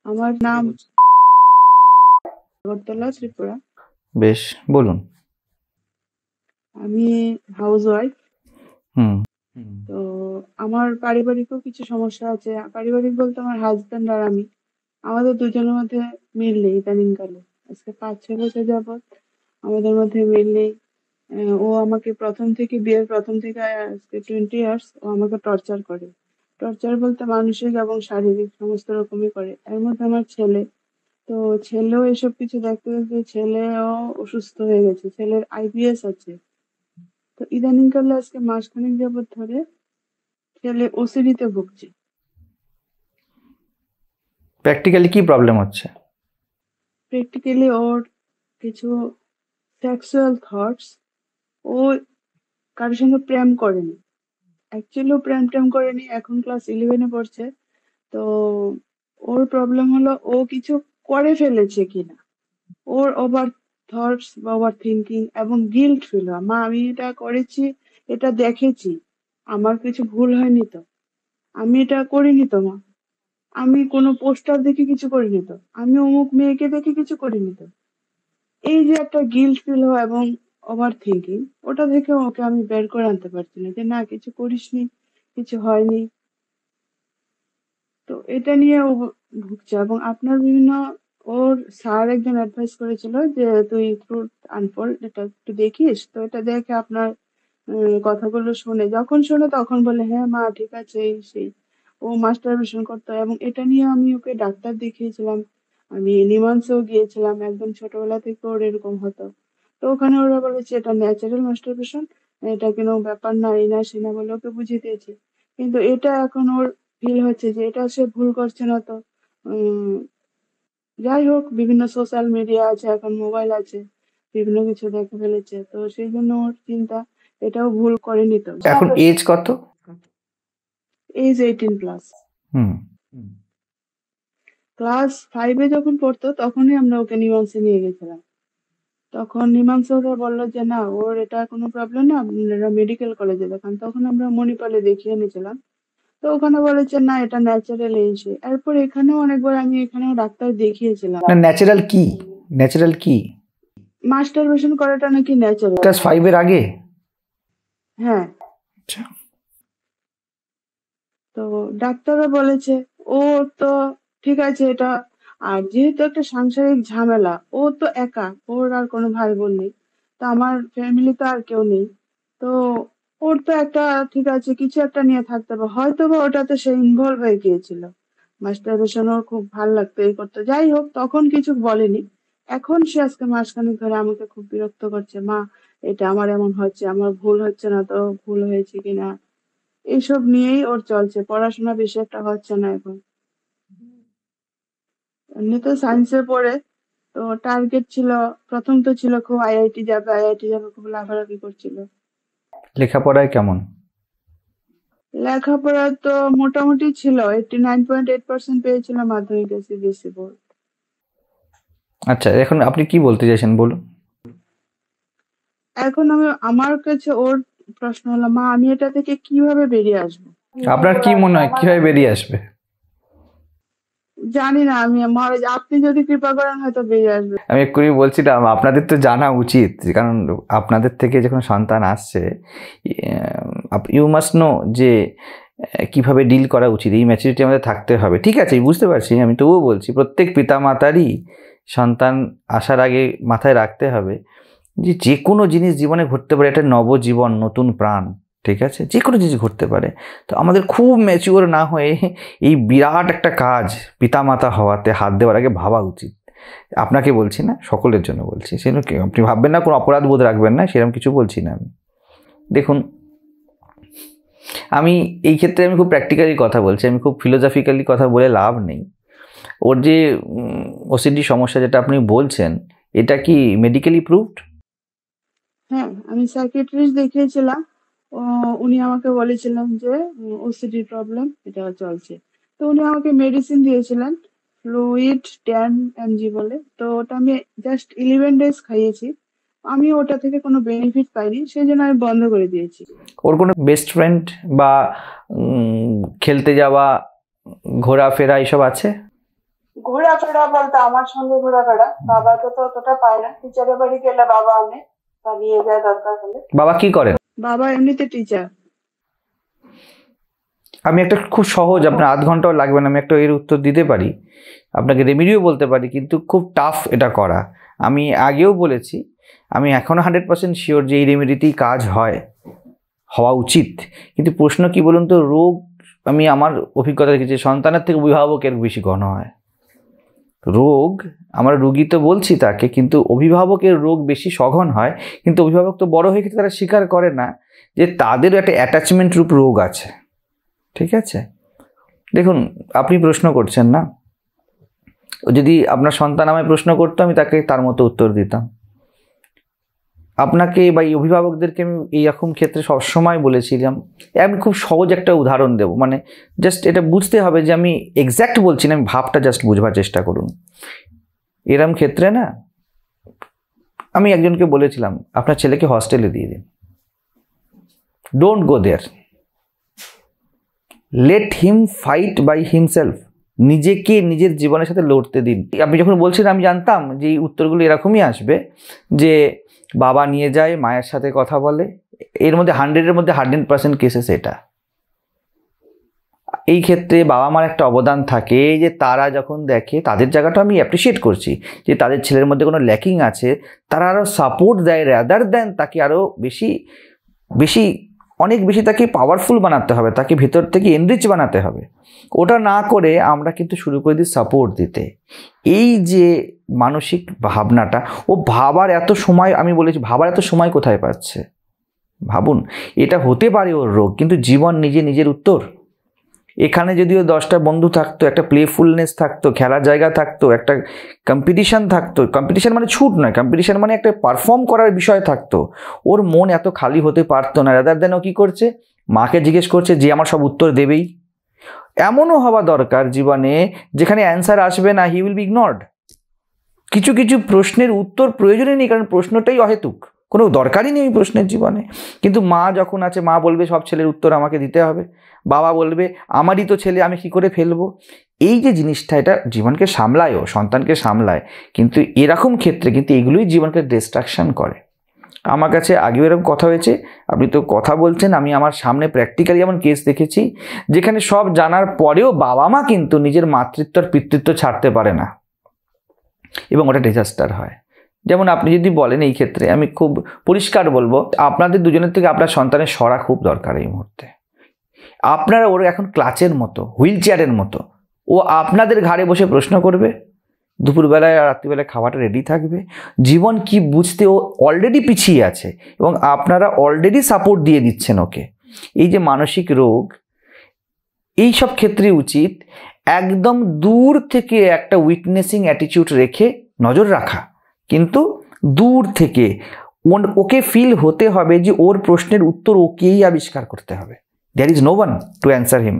আমার নাম আগরতলা, ত্রিপুরা। বেশ, বলুন। আমি হাউস ওয়াইফ। হুম তো আমার পারিবারিকও কিছু সমস্যা আছে। পারিবারিক বলতে আমার হাজবেন্ড আর আমি, আমাদের দুজনের মধ্যে মিল নেই ইদানিংকালে। আজকে 5-6 বছর যাবৎ আমাদের মধ্যে মিল নেই। ও আমাকে বিয়ের প্রথম থেকে আজকে 20 ইয়ার্স ও আমাকে টর্চার করে। টর্চার বলতে মানসিক এবং শারীরিক সমস্ত রকমই করে। এর মধ্যে আমার ছেলে, তো ছেলেও এসব কিছু দেখতে দেখতে ছেলেও অসুস্থ হয়ে গেছে। ছেলের আইবিএস আছে। তো ইদানিংকালে আজকে মাসখানেক যাবৎ ধরে ছেলে ওসিডি তে ভুগছে। প্র্যাকটিক্যালি কি প্রবলেম হচ্ছে? প্র্যাকটিক্যালি ওর কিছু সেক্সুয়াল থটস, ও কারোর সঙ্গে প্রেম করেনি। অ্যাকচুয়ালি ও প্রেম করেনি, এখন ক্লাস 11-এ পড়ছে। তো ওর প্রবলেম হলো ও কিছু করে ফেলেছে কিনা। ওর ওভার থটস বা ওভার থিঙ্কিং এবং গিল্ট ফিল হয়, মা আমি এটা করেছি, এটা দেখেছি, আমার কিছু ভুল হয়নি তো, আমি এটা করিনি তো মা, আমি কোনো পোস্টার দেখে কিছু করিনি তো, আমি অমুক মেয়েকে দেখে কিছু করিনি তো। এই যে একটা গিল্ট ফিল হয় এবং ওভার থিঙ্কিং, ওটা থেকে ওকে আমি বের করে আনতে পারছি না যে না কিছু করিসনি, কিছু হয়নি। তো এটা নিয়ে ও ভুগছে। এবং আপনার বিভিন্ন, ওর স্যার একজন অ্যাডভাইস করেছিল যে তুই ট্রুথ আনফোল্ড এটা একটু দেখিস। তো এটা দেখে আপনার কথাগুলো শুনে, যখন শোনে তখন বলে হ্যাঁ মা ঠিক আছে এই সেই। ও মাস্টারবেশন করতো এবং এটা নিয়ে আমি ওকে ডাক্তার দেখিয়েছিলাম। আমি নিমান্সেও গিয়েছিলাম, একদম ছোটবেলা থেকে ওর এরকম হতো। তো ওখানে ওরা বলেছে এটা ন্যাচারাল মাস্টারবেশন, এটা কোনো ব্যাপার না, এই না সে না বলে ওকে বুঝিয়ে দিয়েছে। কিন্তু এটা এখন ওর ফিল হচ্ছে যে এটা সে ভুল করছে না তো। উম যাই হোক, বিভিন্ন সোশ্যাল মিডিয়া আছে, এখন মোবাইল আছে, বিভিন্ন কিছু দেখে ফেলেছে, তো সেই জন্য ওর চিন্তা এটাও ভুল করেনি তো। এখন এজ কত? এজ 18+। হুম ক্লাস 5-এ যখন পড়তো তখনই আমরা ওকে নিমান্সে নিয়ে গেছিলাম। তখন নিমান্সে ওরা বললো যে না ওর এটা কোনো প্রবলেম না, আপনারা মেডিকেল কলেজে দেখান। তখন আমরা মণিপালে দেখিয়ে নিয়েছিলাম। তো ওখানে বলেছে না এটা ন্যাচারাল এই সেই। এরপর এখানেও অনেকবার আমি এখানেও ডাক্তার দেখিয়েছিলাম। না, ন্যাচারাল কি? ন্যাচারাল কি? মাস্টারবেশন করাটা নাকি ন্যাচারাল। ক্লাস 5-এর আগে? হ্যাঁ। আচ্ছা। তো ডাক্তাররা বলেছে ও তো ঠিক আছে এটা। আর যেহেতু একটা সাংসারিক ঝামেলা, ও তো একা, ওর আর কোনো ভাই বোন নেই। তো আমার ফ্যামিলিতে আর কেউ নেই। তো ওর তো একটা ঠিক আছে কিছু একটা নিয়ে থাকতে হবে, হয়তো বা ওটাতে সে ইনভলভ হয়ে গিয়েছিল। মাস্টারবেশন ওর খুব ভাল লাগতো, এই করতো। যাই হোক, তখন কিছু বলেনি। এখন সে আজকে মাসখানেক ধরে আমাকে খুব বিরক্ত করছে, মা এটা আমার এমন হচ্ছে, আমার ভুল হচ্ছে না তো, ভুল হয়েছে কিনা এইসব নিয়েই ওর চলছে। পড়াশোনা বেশি একটা হচ্ছে না এখন। এমনিতে সায়েন্সে পড়ে, তো টার্গেট ছিল, প্রথম তো ছিল খুব আইআইটি যাবে, আইআইটি যাবে খুব লাফালাফি করছিল। লেখাপড়ায় কেমন? লেখাপড়া তো মোটামুটি ছিল, 89.8% পেয়েছিল মাধ্যমিকে, সিবিএসসি বোর্ড। আচ্ছা, এখন আপনি কি বলতে চাইছেন বলুন। এখন আমার কাছে ওর প্রশ্ন হলো মা আমি এটা থেকে কিভাবে বেরিয়ে আসবো। আপনার কি মনে হয় কিভাবে বেরিয়ে আসবে? জানি না, আমি আপনি যদি কৃপা করেন হয়তো বেরিয়ে আসবে। আমি এক্ষুনি বলছিলাম আপনাদের তো জানা উচিত, কারণ আপনাদের থেকে যখন সন্তান আসছে ইউ মাস্ট নো যে কিভাবে ডিল করা উচিত। এই ম্যাচুরিটি আমাদের থাকতে হবে। ঠিক আছে, বুঝতে পারছি, আমি তবুও বলছি প্রত্যেক পিতামাতারই সন্তান আসার আগে মাথায় রাখতে হবে যে যে কোনো জিনিস জীবনে ঘটতে পারে, একটা নবজীবন, নতুন প্রাণ, ঠিক আছে, যে কোনো জিনিস ঘটতে পারে। তো আমাদের খুব ম্যাচিওর না হয়ে এই বিরাট একটা কাজ পিতামাতা হওয়াতে হাত দেওয়ার আগে ভাবা উচিত। আপনাকে বলছি না, সকলের জন্য বলছি। সেরকম আপনি ভাববেন না, কোনো অপরাধ বোধ রাখবেন না, সেরকম কিছু বলছি না আমি। দেখুন, আমি এই ক্ষেত্রে আমি খুব প্র্যাকটিক্যালি কথা বলছি, আমি খুব ফিলোসফিক্যালি কথা বলে লাভ নেই। ওর যে ওসিডি সমস্যা যেটা আপনি বলছেন, এটা কি মেডিকেলি প্রুভড? হ্যাঁ, আমি সাইকিয়াট্রিস্ট দেখিয়েছিলাম। উনি আমাকে বলেছিলেন যে ওসিডি প্রবলেম এটা চলছে। তো উনি আমাকে মেডিসিন দিয়েছিলেন, ফ্লুইড 10 mg বলে। তো ওটা আমি জাস্ট 11 days খাইয়েছি। আমি ওটা থেকে কোনো বেনিফিট পাইনি, সেই জন্য আমি বন্ধ করে দিয়েছি। ওর কোনো বেস্ট ফ্রেন্ড বা খেলতে যাওয়া, ঘোরাফেরা এইসব আছে? ঘোরাফেরা বলতে আমার সঙ্গে ঘোরাফেরা, বাবাকে তো অতটা পায় না। টিচারের বাড়ি গেলে বাবা আনে বা নিয়ে যায় দরকার হলে। বাবা কি করেন? বাবা এমনিতে টিচার। আমি একটা খুব সহজ, আপনার আধ ঘন্টাও লাগবে না, আমি একটা এর উত্তর দিতে পারি, আপনাকে রেমিডিও বলতে পারি, কিন্তু খুব টাফ এটা করা। আমি আগেও বলেছি, আমি এখনও 100% শিওর যে এই রেমিডিতেই কাজ হওয়া উচিত। কিন্তু প্রশ্ন কি বলুন তো, রোগ, আমি আমার অভিজ্ঞতা দেখেছি সন্তানের থেকে অভিভাবকের বেশি ঘন হয় রোগ। আমরা রোগী তো বলছি তাকে, কিন্তু অভিভাবকের রোগ বেশি সঘন হয়। কিন্তু অভিভাবক তো বড় হয়ে গেছে, তারা স্বীকার করে না যে তাদেরও একটা অ্যাটাচমেন্ট রূপ রোগ আছে। ঠিক আছে, দেখুন আপনি প্রশ্ন করছেন না, যদি আপনার সন্তান আমায় প্রশ্ন করতো আমি তাকে তার মতো উত্তর দিতাম। আপনাকে বা এই অভিভাবকদেরকে আমি এইরকম ক্ষেত্রে সবসময় বলেছিলাম, আমি খুব সহজ একটা উদাহরণ দেব, মানে জাস্ট এটা বুঝতে হবে যে আমি এক্স্যাক্ট বলছি না, আমি ভাবটা জাস্ট বুঝবার চেষ্টা করুন। এরম ক্ষেত্রে না, আমি একজনকে বলেছিলাম আপনার ছেলেকে হস্টেলে দিয়ে দিন, don't go there, let him fight by himself, নিজেকে নিজের জীবনের সাথে লড়তে দিন। আপনি যখন বলছেন আমি জানতাম যে এই উত্তরগুলো এরকমই আসবে, যে বাবা নিয়ে যায়, মায়ের সাথে কথা বলে। এর মধ্যে 100-এর মধ্যে 100% কেসেস এটা। এই ক্ষেত্রে বাবা মার একটা অবদান থাকে, যে তারা যখন দেখে, তাদের জায়গাটা আমি অ্যাপ্রিসিয়েট করছি, যে তাদের ছেলের মধ্যে কোনো ল্যাকিং আছে, তারা আরও সাপোর্ট দেয়, রাদার দেন তাকে আরও বেশি অনেক বেশি তাকে পাওয়ারফুল বানাতে হবে, তাকে ভেতর থেকে এনরিচ বানাতে হবে। ওটা না করে আমরা কিন্তু শুরু করে দিই সাপোর্ট দিতে। এই যে মানসিক ভাবনাটা, ও ভাবার এত সময়, আমি বলেছি ভাবার এত সময় কোথায় পাচ্ছে ভাবুন। এটা হতে পারে ওর রোগ, কিন্তু জীবন নিজের উত্তর। এখানে যদিও 10টা বন্ধু থাকতো, একটা প্লেফুলনেস থাকতো, খেলার জায়গা থাকতো, একটা কম্পিটিশান থাকতো, কম্পিটিশান মানে ছুট নয়, কম্পিটিশান মানে একটা পারফর্ম করার বিষয় থাকতো, ওর মন এত খালি হতে পারতো না। রাদার দেন ও কী করছে, মাকে জিজ্ঞেস করছে যে আমার সব উত্তর দেবেই। এমনও হওয়া দরকার জীবনে যেখানে অ্যান্সার আসবে না, হি উইল বি ইগনোরড। কিছু কিছু প্রশ্নের উত্তর প্রয়োজনই নেই, কারণ প্রশ্নটাই অহেতুক, কোনো দরকারই নেই প্রশ্নের জীবনে। কিন্তু মা যখন আছে, মা বলবে সব ছেলের উত্তর আমাকে দিতে হবে, বাবা বলবে আমারই তো ছেলে, আমি কী করে ফেলবো। এই যে জিনিসটা, এটা জীবনকে সামলায়ও, সন্তানকে সামলায়, কিন্তু এরকম ক্ষেত্রে কিন্তু এগুলোই জীবনকে ডিস্ট্রাকশন করে। আমার কাছে আগেও এরকম কথা হয়েছে, আপনি তো কথা বলছেন, আমি আমার সামনে প্র্যাকটিক্যালি এমন কেস দেখেছি যেখানে সব জানার পরেও বাবা মা কিন্তু নিজের মাতৃত্ব আর পিতৃত্ব ছাড়তে পারে না, এবং ওটা ডিজাস্টার হয়। যেমন আপনি যদি বলেন, এই ক্ষেত্রে আমি খুব পরিষ্কার বলবো, আপনাদের দুজনের থেকে আপনার সন্তানের সরা খুব দরকার এই মুহূর্তে। আপনারা ওর এখন ক্লাচের মতো, হুইল চেয়ারের মতো, ও আপনাদের ঘাড়ে বসে প্রশ্ন করবে, দুপুরবেলায় আর রাত্রিবেলায় খাওয়াটা রেডি থাকবে। জীবন কি বুঝতে ও অলরেডি পিছিয়ে আছে, এবং আপনারা অলরেডি সাপোর্ট দিয়ে দিচ্ছেন ওকে। এই যে মানসিক রোগ, এই সব ক্ষেত্রে উচিত একদম দূর থেকে একটা উইটনেসিং অ্যাটিটিউড রেখে নজর রাখা, কিন্তু দূর থেকে ওকে ফিল হতে হবে যে ওর প্রশ্নের উত্তর ওকেই আবিষ্কার করতে হবে। There is no one to answer him.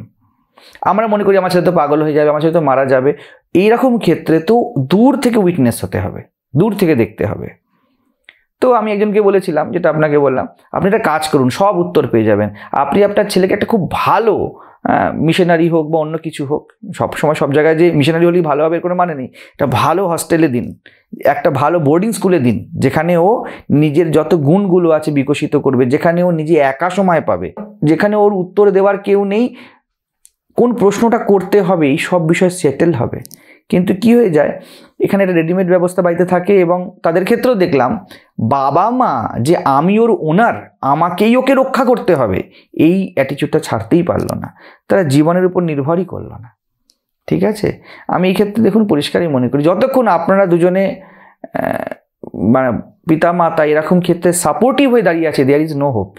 আমরা মনে করি আমার ছেলে তো পাগল হয়ে যাবে, আমার ছেলে তো মারা যাবে। এইরকম ক্ষেত্রে তো দূর থেকে উইটনেস হতে হবে, দূর থেকে দেখতে হবে। তো আমি একজনকে বলেছিলাম, যেটা আপনাকে বললাম, আপনি একটা কাজ করুন, সব উত্তর পেয়ে যাবেন। আপনি আপনার ছেলেকে একটা খুব ভালো মিশনারি হোক বা অন্য কিছু হোক, সবসময় সব জায়গায় যে মিশনারি হলেই ভালো হবে এর কোনো মানে নেই, একটা ভালো হস্টেলে দিন, একটা ভালো বোর্ডিং স্কুলে দিন, যেখানে ও নিজের যত গুণগুলো আছে বিকশিত করবে, যেখানে ও নিজে একা সময় পাবে, যেখানে ওর উত্তর দেওয়ার কেউ নেই, কোন প্রশ্নটা করতে হবে এই সব বিষয় সেটেল হবে। কিন্তু কি হয়ে যায়, এখানে একটা রেডিমেড ব্যবস্থা বাড়িতে থাকে, এবং তাদের ক্ষেত্রেও দেখলাম বাবা মা যে আমি ওর ওনার, আমাকেই ওকে রক্ষা করতে হবে, এই অ্যাটিটিউডটা ছাড়তেই পারলো না, তারা জীবনের উপর নির্ভরই করলো না। ঠিক আছে, আমি এই ক্ষেত্রে দেখুন পরিষ্কারই মনে করি, যতক্ষণ আপনারা দুজনে মানে পিতা মাতা এরকম ক্ষেত্রে সাপোর্টিভ হয়ে দাঁড়িয়ে আছে, দেয়ার ইজ নো হোপ।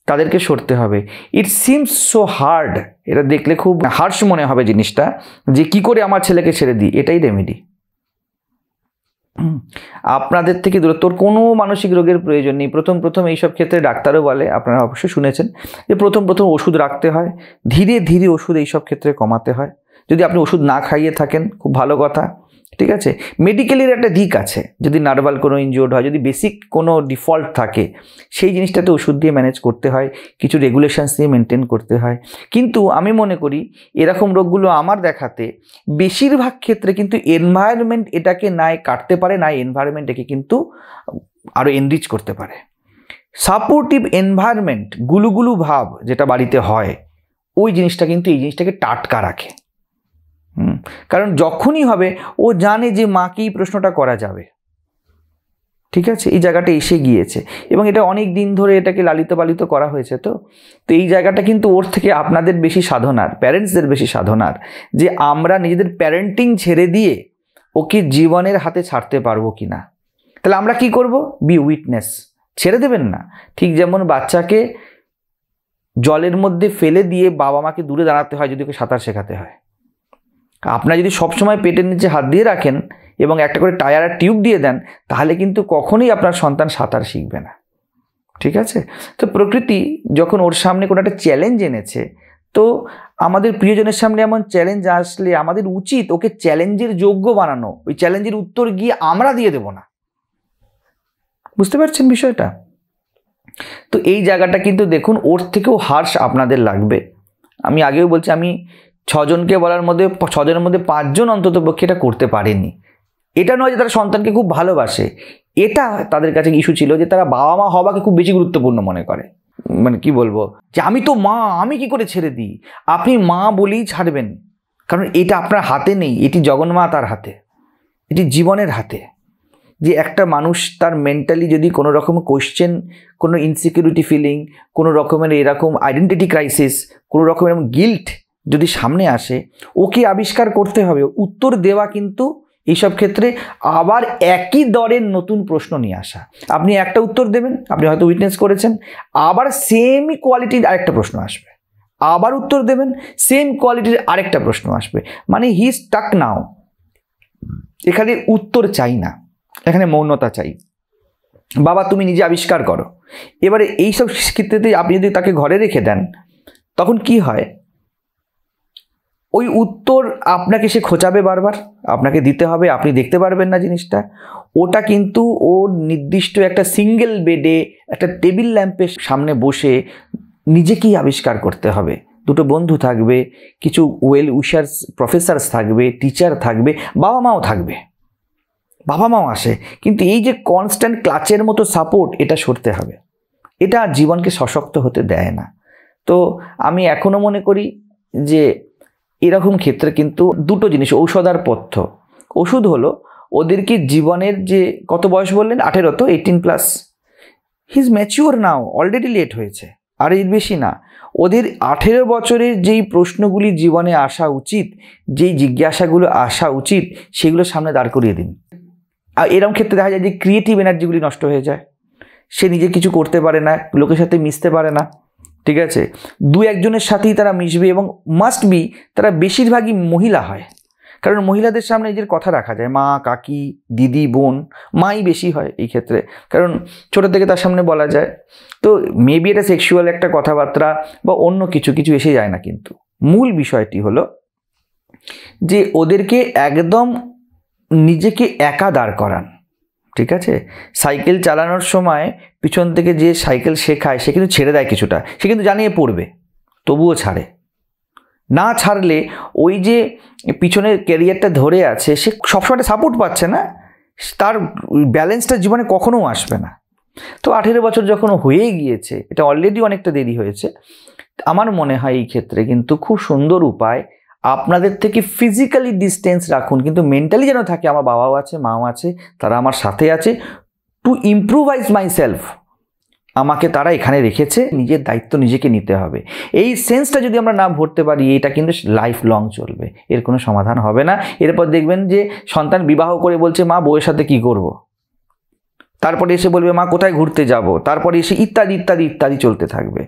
তাদেরকে সরতে হবে। ইট সিমস সো হার্ড, এটা দেখলে খুব হার্শ মনে হবে জিনিসটা, যে কি করে আমার ছেলেকে ছেড়ে দিই। এটাই রেমেডি। আপনাদের থেকে দূরত্বর কোনো মানসিক রোগের প্রয়োজন নেই। প্রথম এইসব ক্ষেত্রে ডাক্তারও বলে, আপনারা অবশ্যই শুনেছেন, যে প্রথম ওষুধ রাখতে হয়, ধীরে ধীরে ওষুধ এইসব ক্ষেত্রে কমাতে হয়। যদি আপনি ওষুধ না খাইয়ে থাকেন খুব ভালো কথা, ঠিক আছে। মেডিকেলের একটা দিক আছে, যদি নার্ভাল কোনো ইনজিওর্ড হয়, যদি বেসিক কোনো ডিফল্ট থাকে, সেই জিনিসটাতে ওষুধ দিয়ে ম্যানেজ করতে হয়, কিছু রেগুলেশনস দিয়ে মেনটেন করতে হয়। কিন্তু আমি মনে করি এরকম রোগগুলো আমার দেখাতে বেশিরভাগ ক্ষেত্রে কিন্তু এনভায়রনমেন্ট এটাকে নাই কাটতে পারে, নাই এনভায়রনমেন্ট একে কিন্তু আরও এনরিচ করতে পারে। সাপোর্টিভ এনভায়রনমেন্ট, গুলুগুলু ভাব যেটা বাড়িতে হয়, ওই জিনিসটা কিন্তু এই জিনিসটাকে টাটকা রাখে। কারণ যখনই হবে ও জানে যে মাকেই প্রশ্নটা করা যাবে, ঠিক আছে, এই জায়গাটা এসে গিয়েছে এবং এটা অনেক দিন ধরে এটাকে লালিত পালিত করা হয়েছে। তো এই জায়গাটা কিন্তু ওর থেকে আপনাদের বেশি সাধনার, প্যারেন্টসদের বেশি সাধনার, যে আমরা নিজেদের প্যারেন্টিং ছেড়ে দিয়ে ওকে জীবনের হাতে ছাড়তে পারবো কি না। তাহলে আমরা কি করব? বি উইটনেস, ছেড়ে দেবেন না। ঠিক যেমন বাচ্চাকে জলের মধ্যে ফেলে দিয়ে বাবা মাকে দূরে দাঁড়াতে হয় যদি ওকে সাঁতার শেখাতে হয়। আপনারা যদি সবসময় পেটের নিচে হাত দিয়ে রাখেন এবং একটা করে টায়ার আর টিউব দিয়ে দেন, তাহলে কিন্তু কখনোই আপনার সন্তান সাঁতার শিখবে না, ঠিক আছে। তো প্রকৃতি যখন ওর সামনে কোনো একটা চ্যালেঞ্জ এনেছে, তো আমাদের প্রিয়জনের সামনে এমন চ্যালেঞ্জ আসলে আমাদের উচিত ওকে চ্যালেঞ্জের যোগ্য বানানো, ওই চ্যালেঞ্জের উত্তর গিয়ে আমরা দিয়ে দেব না। বুঝতে পারছেন বিষয়টা? তো এই জায়গাটা কিন্তু দেখুন ওর থেকেও হার্শ আপনাদের লাগবে। আমি আগেও বলছি, আমি 6 জনকে বলার মধ্যে 6 জনের মধ্যে 5 জন অন্তত পক্ষে এটা করতে পারেনি। এটা নয় যে তারা সন্তানকে খুব ভালোবাসে, এটা তাদের কাছে ইস্যু ছিল যে তারা বাবা মা হওয়াকে খুব বেশি গুরুত্বপূর্ণ মনে করে। মানে কি বলবো, যে আমি তো মা, আমি কি করে ছেড়ে দিই। আপনি মা বলেই ছাড়বেন, কারণ এটা আপনার হাতে নেই, এটি জগন্মাতার হাতে, এটি জীবনের হাতে। যে একটা মানুষ তার মেন্টালি যদি কোনো রকম কোশ্চেন, কোনো ইনসিকিউরিটি ফিলিং, কোনো রকমের এরকম আইডেন্টিটি ক্রাইসিস, কোনো রকমের গিল্ট যদি সামনে আসে, ওকে আবিষ্কার করতে হবে। উত্তর দেওয়া কিন্তু এইসব ক্ষেত্রে আবার একই দরের নতুন প্রশ্ন নিয়ে আসা। আপনি একটা উত্তর দেবেন, আপনি হয়তো উইটনেস করেছেন, আবার সেমই কোয়ালিটির আরেকটা প্রশ্ন আসবে, আবার উত্তর দেবেন, সেম কোয়ালিটির আরেকটা প্রশ্ন আসবে। মানে হি স্টাক নাও। এখানে উত্তর চাই না, এখানে মৌনতা চাই। বাবা তুমি নিজে আবিষ্কার করো। এবারে এইসব ক্ষেত্রে আপনি যদি তাকে ঘরে রেখে দেন, তখন কি হয়, ওই উত্তর আপনাকে সে খোঁচাবে বারবার, আপনাকে দিতে হবে, আপনি দেখতে পারবেন না জিনিসটা। ওটা কিন্তু ওর নির্দিষ্ট একটা সিঙ্গেল বেডে একটা টেবিল ল্যাম্পের সামনে বসে নিজেকেই আবিষ্কার করতে হবে। দুটো বন্ধু থাকবে, কিছু ওয়েল উইশার্স প্রফেসরস থাকবে, টিচার থাকবে, বাবা মাও থাকবে, বাবা মাও আসে। কিন্তু এই যে কনস্ট্যান্ট ক্লাচের মতো সাপোর্ট, এটা সরতে হবে। এটা জীবনকে সশক্ত হতে দেয় না। তো আমি এখনও মনে করি যে এরকম ক্ষেত্রে কিন্তু দুটো জিনিস, ঔষধ আর পথ্য। ওষুধ হলো ওদেরকে জীবনের যে কত বয়স বললেন, 18, তো 18+, he is mature now, already late হয়েছে, আর এর বেশি না। ওদের 18 বছরের যেই প্রশ্নগুলি জীবনে আসা উচিত, যেই জিজ্ঞাসাগুলো আসা উচিত, সেগুলো সামনে দাঁড় করিয়ে দিন। আর এরকম ক্ষেত্রে দেখা যায় যে ক্রিয়েটিভ এনার্জিগুলি নষ্ট হয়ে যায়, সে নিজে কিছু করতে পারে না, লোকের সাথে মিশতে পারে না, ঠিক আছে। 2-1 জনের সাথেই তারা মিশবে এবং মাস্ট বি তারা বেশিরভাগই মহিলা হয়, কারণ মহিলাদের সামনে নিজের কথা রাখা যায়। মা, কাকি, দিদি, বোন, মাই বেশি হয় এই ক্ষেত্রে, কারণ ছোটো থেকে তার সামনে বলা যায়। তো মেবি এটা সেক্সুয়াল একটা কথাবার্তা বা অন্য কিছু কিছু এসে যায় না, কিন্তু মূল বিষয়টি হলো যে ওদেরকে একদম নিজেকে একা দাঁড় করান, ঠিক আছে। সাইকেল চালানোর সময় পিছন থেকে যে সাইকেল শেখায় সে কিন্তু ছেড়ে দেয় কিছুটা, সে কিন্তু জানিয়ে পড়বে, তবুও ছাড়ে না। ছাড়লে ওই যে পিছনের ক্যারিয়ারটা ধরে আছে, সে সবসময় সাপোর্ট পাচ্ছে না, তার ব্যালেন্সটা জীবনে কখনো আসবে না। তো 18 বছর যখন হয়ে গিয়েছে, এটা অলরেডি অনেকটা দেরি হয়েছে। আমার মনে হয় এই ক্ষেত্রে কিন্তু খুব সুন্দর উপায়, আপনাদের থেকে ফিজিক্যালি ডিস্টেন্স রাখুন, কিন্তু মেন্টালি যেন থাকে আমার বাবাও আছে, মাও আছে, তারা আমার সাথে আছে, টু ইম্প্রুভাইজ মাই সেলফ। আমাকে তারা এখানে রেখেছে, নিজের দায়িত্ব নিজেকে নিতে হবে। এই সেন্সটা যদি আমরা না ভরতে পারি, এটা কিন্তু লাইফ লং চলবে, এর কোনো সমাধান হবে না। এরপর দেখবেন যে সন্তান বিবাহ করে বলছে মা বউয়ের সাথে কি করব, তারপরে এসে বলবে মা কোথায় ঘুরতে যাব, তারপরে এসে ইত্যাদি ইত্যাদি ইত্যাদি চলতে থাকবে।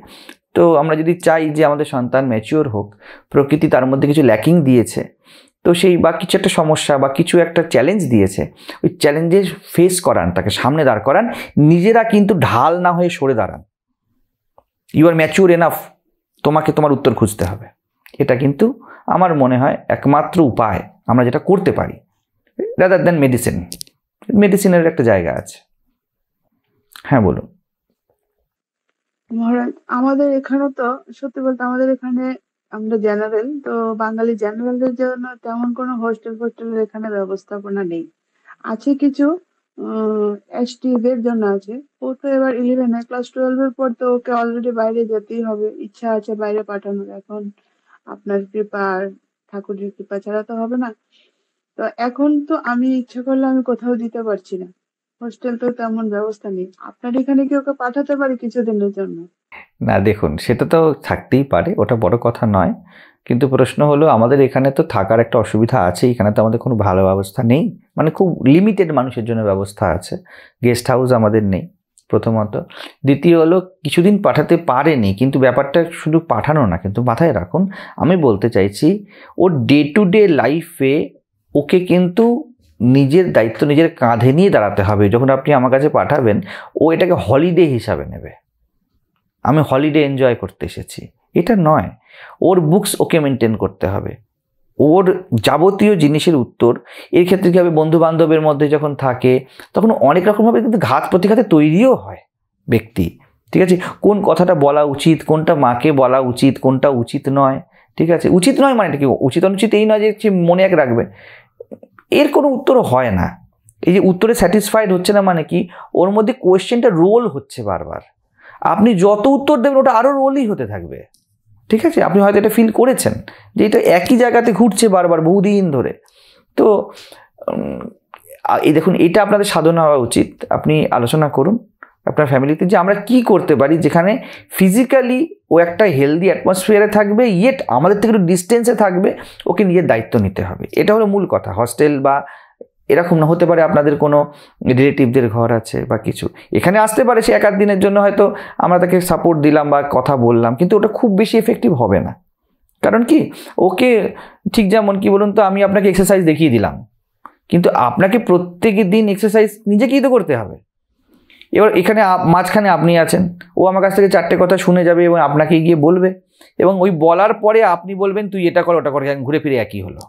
তো আমরা যদি চাই যে আমাদের সন্তান ম্যাচিওর হোক, প্রকৃতি তার মধ্যে কিছু ল্যাকিং দিয়েছে, তো সেই বা কিছু একটা সমস্যা বা কিছু একটা চ্যালেঞ্জ দিয়েছে, ওই চ্যালেঞ্জে ফেস করান, তাকে সামনে দাঁড় করান, নিজেরা কিন্তু ঢাল না হয়ে সরে দাঁড়ান। ইউ আর ম্যাচিওর এনাফ, তোমাকে তোমার উত্তর খুঁজতে হবে। এটা কিন্তু আমার মনে হয় একমাত্র উপায় আমরা যেটা করতে পারি। Rather than medicine. মেডিসিনের একটা জায়গা আছে। হ্যাঁ বলুন। মহারাজ, আমাদের এখানে তো সত্যি বলতে আমাদের এখানে আমরা জেনারেল তো, বাঙালি জেনারেলদের জন্য তেমন কোনো হোস্টেলের এখানে ব্যবস্থাপনা নেই। আছে কিছু এসটি দের জন্য আছে। ও তো এবার 11-এ, ক্লাস 12-এর পর তো ওকে অলরেডি বাইরে যেতেই হবে, ইচ্ছা আছে বাইরে পাঠানোর। এখন আপনার কৃপা আর ঠাকুরের কৃপা ছাড়া তো হবে না। তো এখন তো আমি ইচ্ছা করলে আমি কোথাও দিতে পারছি না, হোস্টেল তো তেমন ব্যবস্থা নেই। আপনার এখানে কি ওকে পাঠাতে পারি কিছুদিনের জন্য? না দেখুন, সেটা তো থাকতেই পারে, ওটা বড় কথা নয়, কিন্তু প্রশ্ন হলো আমাদের এখানে তো থাকার একটা অসুবিধা আছে। এখানে তো আমাদের কোনো ভালো ব্যবস্থা নেই, মানে খুব লিমিটেড মানুষের জন্য ব্যবস্থা আছে। গেস্ট হাউস আমাদের নেই প্রথমত। দ্বিতীয় হলো কিছুদিন পাঠাতে পারেনি, কিন্তু ব্যাপারটা শুধু পাঠানো না, কিন্তু মাথায় রাখুন আমি বলতে চাইছি ওর ডে টু ডে লাইফে ওকে কিন্তু নিজের দায়িত্ব নিজের কাঁধে নিয়ে দাঁড়াতে হবে। যখন আপনি আমার কাছে পাঠাবেন, ও এটাকে হলিডে হিসাবে নেবে, আমি হলিডে এনজয় করতে এসেছি, এটা নয়। ওর বুকস ওকে মেনটেন করতে হবে, ওর যাবতীয় জিনিসের উত্তর। এর ক্ষেত্রে কী হবে, বন্ধু বান্ধবের মধ্যে যখন থাকে তখন অনেক রকমভাবে কিন্তু ঘাত প্রতিঘাতে তৈরিও হয় ব্যক্তি, ঠিক আছে? কোন কথাটা বলা উচিত, কোনটা মাকে বলা উচিত, কোনটা উচিত নয়, ঠিক আছে? উচিত নয় মানে কি, উচিত অনুচিত এই নয় যে সে মনে এক রাখবে, এর কোনো উত্তর হয় না। এই যে উত্তরে স্যাটিসফাইড হচ্ছে না মানে কি, ওর মধ্যে কোয়েশ্চেনটা রোল হচ্ছে বারবার। আপনি যত উত্তর দেবেন ওটা আরও রোলই হতে থাকবে, ঠিক আছে? আপনি হয়তো এটা ফিল করেছেন যে এটা একই জায়গাতে ঘুরছে বারবার বহুদিন ধরে। তো এই দেখুন, এটা আপনাদের সাধনা হওয়া উচিত। আপনি আলোচনা করুন আপনার ফ্যামিলিতে যে আমরা কি করতে পারি যেখানে ফিজিক্যালি ও একটা হেলদি অ্যাটমসফিয়ারে থাকবে, ইয়েট আমাদের থেকে একটু ডিস্টেন্সে থাকবে, ওকে নিজের দায়িত্ব নিতে হবে। এটা হলো মূল কথা। হস্টেল বা এরকম না, হতে পারে আপনাদের কোনো রিলেটিভদের ঘর আছে বা কিছু, এখানে আসতে পারে সে 1-8 দিনের জন্য, হয়তো আমরা তাকে সাপোর্ট দিলাম বা কথা বললাম, কিন্তু ওটা খুব বেশি এফেক্টিভ হবে না। কারণ কি, ওকে ঠিক যেমন কি বলুন তো, আমি আপনাকে এক্সারসাইজ দেখিয়ে দিলাম, কিন্তু আপনাকে প্রত্যেক দিন এক্সারসাইজ নিজেকেই তো করতে হবে। এবার এখানে মাঝখানে আপনি আছেন, ও আমার কাছ থেকে 4টে কথা শুনে যাবে এবং আপনাকে গিয়ে বলবে, এবং ওই বলার পরে আপনি বলবেন তুই এটা কর ওটা কর, ঘুরে ফিরে একই হলো।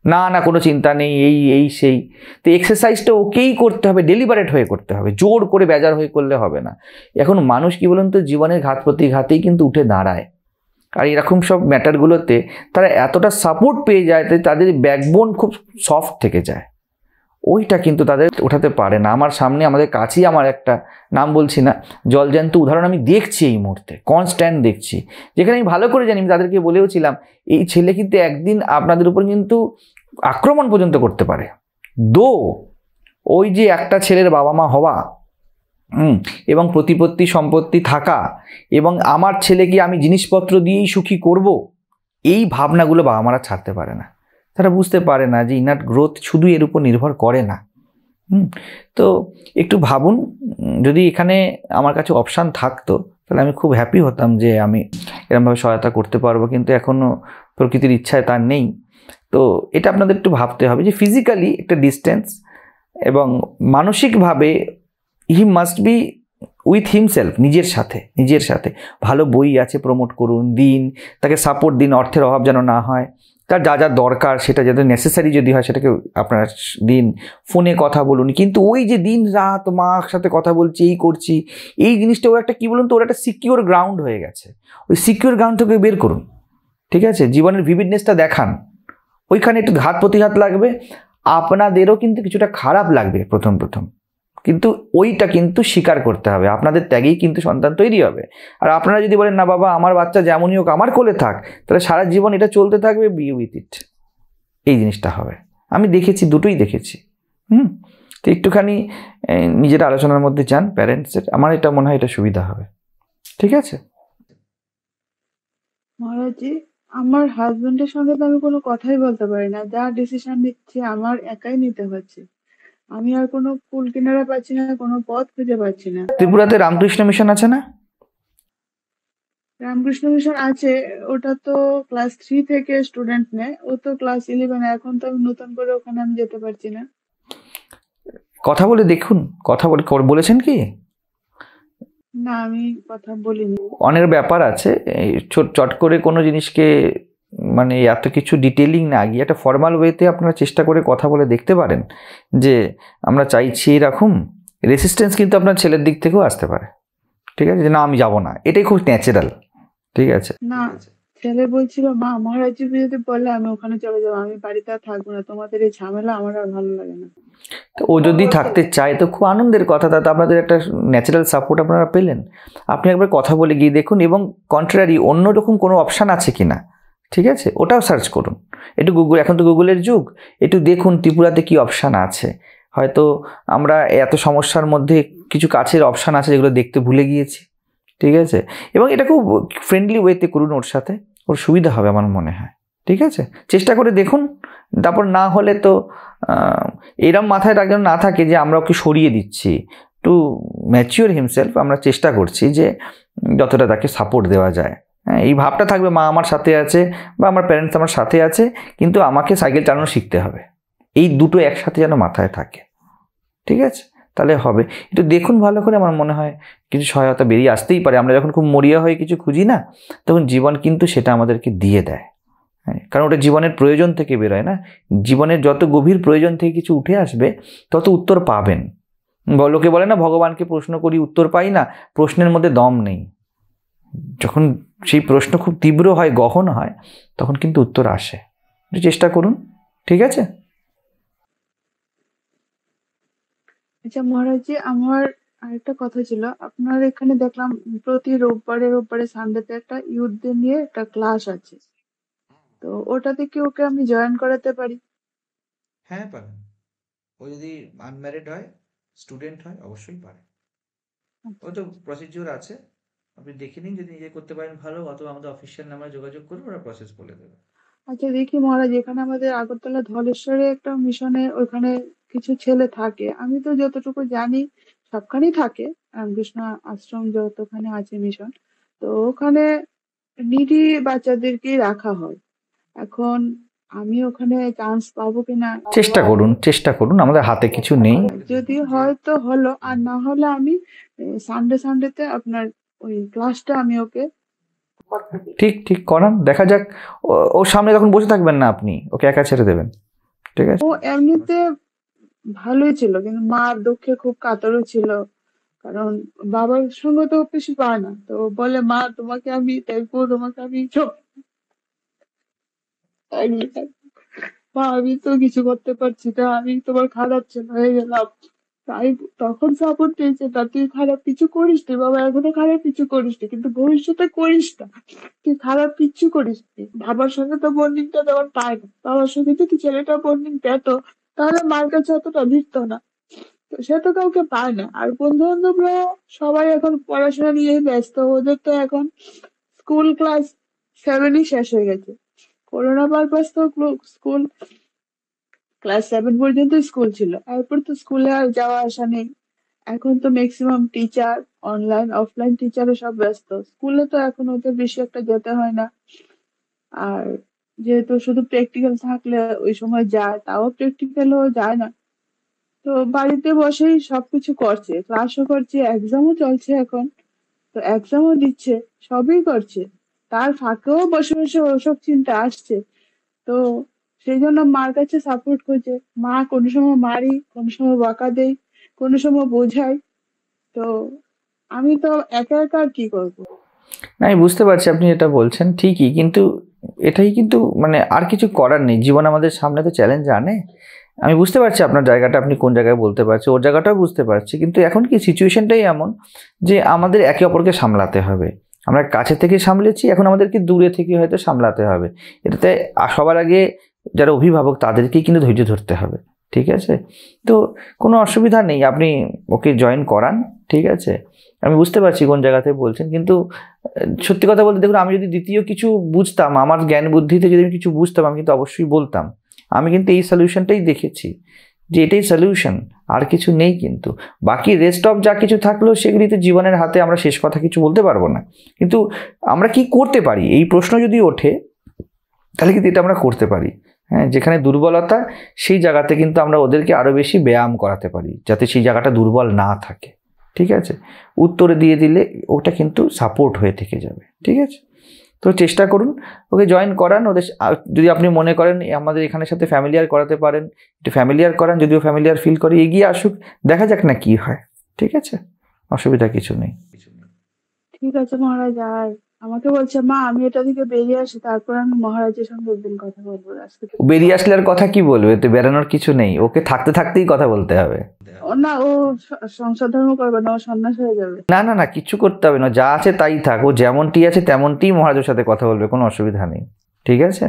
না না, কোনো চিন্তা নেই, এই সেই। তো এক্সারসাইজটা ওকেই করতে হবে, ডেলিবারেট হয়ে করতে হবে, জোর করে বেজার হয়ে করলে হবে না। এখন মানুষ কি বলুন তো, জীবনের ঘাত প্রতিঘাতেই কিন্তু উঠে দাঁড়ায়, আর এরকম সব ম্যাটারগুলোতে তারা এতটা সাপোর্ট পেয়ে যায়, তাই তাদের ব্যাকবোন খুব সফট থেকে যায়, ওইটা কিন্তু তাদের ওঠাতে পারে না। আমার সামনে আমাদের কাছেই আমার একটা, নাম বলছি না, জলজ্যান্ত উদাহরণ আমি দেখছি এই মুহূর্তে, কনস্ট্যান্ট দেখছি, যেখানে আমি ভালো করে জানি, আমি তাদেরকে বলেওছিলাম এই ছেলে কিন্তু একদিন আপনাদের উপর কিন্তু আক্রমণ পর্যন্ত করতে পারে। ওই যে একটা ছেলের বাবা মা হওয়া এবং প্রতিপত্তি সম্পত্তি থাকা, এবং আমার ছেলেকে আমি জিনিসপত্র দিয়েই সুখী করব, এই ভাবনাগুলো বাবা মারা ছাড়তে পারে না। তারা বুঝতে পারে না যে ইনার গ্রোথ শুধু এর উপর নির্ভর করে না। তো একটু ভাবুন, যদি এখানে আমার কাছে অপশান থাকতো তাহলে আমি খুব হ্যাপি হতাম যে আমি এরকমভাবে সহায়তা করতে পারবো, কিন্তু এখনও প্রকৃতির ইচ্ছায় তার নেই। তো এটা আপনাদের একটু ভাবতে হবে যে ফিজিক্যালি একটা ডিস্টেন্স, এবং মানসিকভাবে he must be with himself, নিজের সাথে। ভালো বই আছে প্রমোট করুন, দিন তাকে সাপোর্ট দিন, অর্থের অভাব যেন না হয়, তার যা যা দরকার সেটা যাতে নেসেসারি যদি হয় সেটাকে আপনার দিন, ফোনে কথা বলুন। কিন্তু ওই যে দিন রাত মার সাথে কথা বলছি, এই করছি, এই জিনিসটা ও একটা কি বলুন তো, ওর একটা সিকিউর গ্রাউন্ড হয়ে গেছে, ওই সিকিউর গ্রাউন্ড থেকে বের করুন, ঠিক আছে? জীবনের ভিভিডনেসটা দেখান। ওইখানে একটু ঘাত প্রতিঘাত লাগবে, আপনাদেরও কিন্তু কিছুটা খারাপ লাগবে প্রথম, কিন্তু ওইটা কিন্তু স্বীকার করতে হবে। আপনাদের ত্যাগেই কিন্তু সন্তান তৈরি হবে। আর আপনারা যদি বলেন না বাবা আমার বাচ্চা যেমনই হোক আমার কোলে থাক, তাহলে সারা জীবন এটা চলতে থাকবে, বি উইথ ইট, এই জিনিসটা হবে। আমি দেখেছি, দুটোই দেখেছি। তো একটুখানি নিজের আলোচনার মধ্যে যান প্যারেন্টসের, আমার এটা মনে হয় এটা সুবিধা হবে, ঠিক আছে? মহারাজজি, আমার হাজবেন্ডের সঙ্গে তো আমি কোনো কথাই বলতে পারি না, যা ডিসিশন নিচ্ছে আমার একাই নিতে হচ্ছে। আমি আর কোনো কুল কিনারা পাচ্ছি না, কোনো পথ খুঁজে পাচ্ছি না। ত্রিপুরাতে রামকৃষ্ণ মিশন আছে না? রামকৃষ্ণ মিশন আছে, ওটা তো ক্লাস 3 থেকে স্টুডেন্ট নেয়, ও তো ক্লাস 11, এখন তো আমি নতুন করে ওখানে আমি যেতে পারছি না। কথা বলে দেখুন, কথা বলেছেন কি? না, আমি কথা বলিনি। অনেক ব্যাপার আছে, চট করে কোনো জিনিসকে মানে এত কিছু ডিটেলিং না গিয়ে একটা ফর্মাল ওয়েতে আপনারা চেষ্টা করে কথা বলে দেখতে পারেন যে আমরা চাইছি এরকম। রেসিস্ট্যান্স কিন্তু আপনার ছেলের দিক থেকেও আসতে পারে, ঠিক আছে, যে না আমি যাব না, এটাই খুব ন্যাচারাল, ঠিক আছে। না, ছেলে বলছিল মা মহারাজজি যদি বলে আমি ওখানে চলে যাবো, আমি বাড়িতে আর থাকবো না, তোমাদের এই ঝামেলা আমার আর ভালো লাগে না। তো ও যদি থাকতে চায় তো খুব আনন্দের কথা, তাতে আপনাদের একটা ন্যাচারাল সাপোর্ট আপনারা পেলেন। আপনি একবার কথা বলে গিয়ে দেখুন, এবং কন্ট্রারি অন্যরকম কোনো অপশান আছে কি না, ঠিক আছে, ওটাও সার্চ করুন একটু গুগল, এখন তো গুগলের যুগ, একটু দেখুন ত্রিপুরাতে কী অপশান আছে। হয়তো আমরা এত সমস্যার মধ্যে কিছু কাছের অপশান আছে যেগুলো দেখতে ভুলে গিয়েছি, ঠিক আছে। এবং এটা খুব ফ্রেন্ডলি ওয়েতে করুন, ওর সাথে ওর সুবিধা হবে আমার মনে হয়, ঠিক আছে। চেষ্টা করে দেখুন, তারপর না হলে তো এরম মাথায় রাখবেন না থাকে যে আমরা ওকে সরিয়ে দিচ্ছি। টু ম্যাচিওর হিমসেলফ আমরা চেষ্টা করছি যে যতটা তাকে সাপোর্ট দেওয়া যায়। হ্যাঁ, এই ভাবটা থাকবে মা আমার সাথে আছে বা আমার প্যারেন্টস আমার সাথে আছে, কিন্তু আমাকে সাইকেল চালানো শিখতে হবে, এই দুটো একসাথে যেন মাথায় থাকে, ঠিক আছে, তাহলে হবে। একটু দেখুন ভালো করে, আমার মনে হয় কিছু সহায়তা বেরিয়ে আসতেই পারে। আমরা যখন খুব মরিয়া হয়ে কিছু খুঁজি না, তখন জীবন কিন্তু সেটা আমাদেরকে দিয়ে দেয়, কারণ ওটা জীবনের প্রয়োজন থেকে বেরোয় না। জীবনের যত গভীর প্রয়োজন থেকে কিছু উঠে আসবে তত উত্তর পাবেন। লোকে বলে না ভগবানকে প্রশ্ন করি উত্তর পাই না, প্রশ্নের মধ্যে দম নেই। যখন সেই প্রশ্ন খুব তীব্র হয়, গহন হয়, তখন কিন্তু উত্তর আসে। চেষ্টা করুন, ঠিক আছে। আচ্ছা মহারাজজি, আমার আরেকটা কথা ছিল, আপনার এখানে দেখলাম প্রতি রোববারে সানডেতে একটা ইউথদের নিয়ে একটা ক্লাস আছে, তো ওটাতে কি ওকে আমি জয়েন করাতে পারি? হ্যাঁ পারেন, ও যদি আনম্যারিড হয়, স্টুডেন্ট হয়, অবশ্যই পারে। ও তো প্রসিডিউর আছে, আপনি দেখে নিন, যদি নিজে করতে পারেন ভালো, অথবা আমাদের অফিসিয়াল নাম্বারে যোগাযোগ করুন, ওরা প্রসেস বলে দেবে। আচ্ছা দেখি মহারাজ, এখানে আমাদের আগরতলা ধলেশ্বরে একটা মিশনে ওখানে কিছু ছেলে থাকে, আমি তো যতটুকু জানি সবখানেই থাকে, রামকৃষ্ণ আশ্রম যতখানে আছে মিশন, তো ওখানে নিডি বাচ্চাদেরকেই রাখা হয়। এখন আমি ওখানে চান্স পাবো কিনা, চেষ্টা করুন, আমাদের হাতে কিছু নেই। যদি হয় তো হলো, আর না হলে আমি সানডেতে আপনার ওই ক্লাসটা আমি ওকে ঠিক ঠিক করান, দেখা যাক। ওর সামনে তখন বসে থাকবেন না, আপনি ওকে একা ছেড়ে দেবেন, ঠিক আছে। ও এমনিতে ভালোই ছিল, কিন্তু মার দুঃখে খুব কাতরও ছিল, কারণ বাবার সঙ্গে তো বেশি পায় না, তো বলে মা তোমাকে আমি দেখবো, তোমাকে আমি সব আগলে থাকবো। মা আমি তো কিছু করতে পারছি না, আমি তোমার খারাপ ছেলে হয়ে গেলাম, তাই তখন সাপোর্ট পেয়েছে, তা তুই খারাপ কিছু করিস নি বাবা, এখনো খারাপ কিছু করিস নি, কিন্তু ভবিষ্যতে করিস না, তুই খারাপ কিচ্ছু করিস নি। বাবার সঙ্গে তো বন্ডিংটা তেমন পায় না, বাবার সঙ্গে যদি ছেলেটা বন্ডিং পেত তাহলে মার কাছে অতটা ভিড়তো না, তো সে তো কাউকে পায় না। আর বন্ধু বান্ধবরা সবাই এখন পড়াশোনা নিয়ে ব্যস্ত, ওদের তো এখন স্কুল ক্লাস 7ই শেষ হয়ে গেছে, করোনা পারপাস তো স্কুল ক্লাস 7 পর্যন্ত স্কুল ছিল, এরপর তো স্কুলে আর যাওয়া আসা নেই। এখন তো ম্যাক্সিমাম টিচার অনলাইন অফলাইন টিচারও সব ব্যস্ত, স্কুলে তো এখন ওদের বেশি একটা যেতে হয় না। আর যেহেতু শুধু প্র্যাকটিক্যাল থাকলে ওই সময় যায়, তাও প্র্যাকটিক্যালও যায় না, তো বাড়িতে বসেই সবকিছু করছে, ক্লাসও করছে, এক্সামও চলছে এখন, তো এক্সামও দিচ্ছে, সবই করছে, তার ফাঁকেও বসে বসে ওসব চিন্তা আসছে। তো সেই জন্য মার কাছে সাপোর্ট করছে, মা কোনো সময় মারি, কোনো সময় বকা দেই, কোনো সময় বোঝাই, তো আমি তো একা একা আর কি করবো। না, আমি বুঝতে পারছি আপনি যেটা বলছেন ঠিকই, কিন্তু এটাই কিন্তু মানে আর কিছু করার নেই, জীবন আমাদের সামনে তো চ্যালেঞ্জ আনে। আমি বুঝতে পারছি আপনার জায়গাটা, আপনি কোন জায়গায় বলতে পারছি, ওর জায়গাটাও বুঝতে পারছি, কিন্তু এখন কি সিচুয়েশনটাই এমন যে আমাদের একে অপরকে সামলাতে হবে। আমরা কাছে থেকে সামলেছি, এখন আমাদেরকে দূরে থেকে হয়তো সামলাতে হবে। এটাতে সবার আগে যারা অভিভাবক তাদেরকেই কিন্তু ধৈর্য ধরতে হবে, ঠিক আছে। তো কোনো অসুবিধা নেই, আপনি ওকে জয়েন করান, ঠিক আছে। আমি বুঝতে পারছি কোন জায়গাতে বলছেন, কিন্তু সত্যি কথা বলতে দেখুন, আমি যদি দ্বিতীয় কিছু বুঝতাম, আমার জ্ঞান বুদ্ধিতে যদি আমি কিছু বুঝতাম, আমি কিন্তু অবশ্যই বলতাম। আমি কিন্তু এই সলিউশনটাই দেখেছি যে এটাই সলিউশন, আর কিছু নেই। কিন্তু বাকি রেস্ট অফ যা কিছু থাকলো সেগুলি তো জীবনের হাতে, আমরা শেষ কথা কিছু বলতে পারবো না। কিন্তু আমরা কি করতে পারি, এই প্রশ্ন যদি ওঠে তাহলে কিন্তু এটা আমরা করতে পারি। হ্যাঁ, যেখানে দুর্বলতা সেই জায়গাতে কিন্তু আমরা ওদেরকে আরও বেশি ব্যায়াম করাতে পারি, যাতে সেই জায়গাটা দুর্বল না থাকে, ঠিক আছে। উত্তরে দিয়ে দিলে ওটা কিন্তু সাপোর্ট হয়ে থেকে যাবে, ঠিক আছে। তো চেষ্টা করুন ওকে জয়েন করান ওদের যদি আপনি মনে করেন আমাদের এখানের সাথে ফ্যামিলিয়ার করাতে পারেন, একটু ফ্যামিলিয়ার করান, যদিও ফ্যামিলিয়ার ফিল করে এগিয়ে আসুক, দেখা যাক না কি হয়। ঠিক আছে, অসুবিধা কিছু নেই। ঠিক আছে মহারাজ। আর আমাকে বলছে মা আমি এটা থেকে বেরিয়ে আসি, তারপর আমি মহারাজের সঙ্গে একদিন কথা বলবো। আজকে তো বেরিয়ে আসলে আর কথা কি বলবে, তো বেরানোর কিছু নেই, ওকে থাকতে থাকতেই কথা বলতে হবে। না, ও সংসার ধর্ম করবে না, ও সন্ন্যাস হয়ে যাবে। না না না, কিচ্ছু করতে হবে না, যা আছে তাই থাক, ও যেমনটি আছে তেমনটিই মহারাজের সাথে কথা বলবে, কোনো অসুবিধা নেই। ঠিক আছে।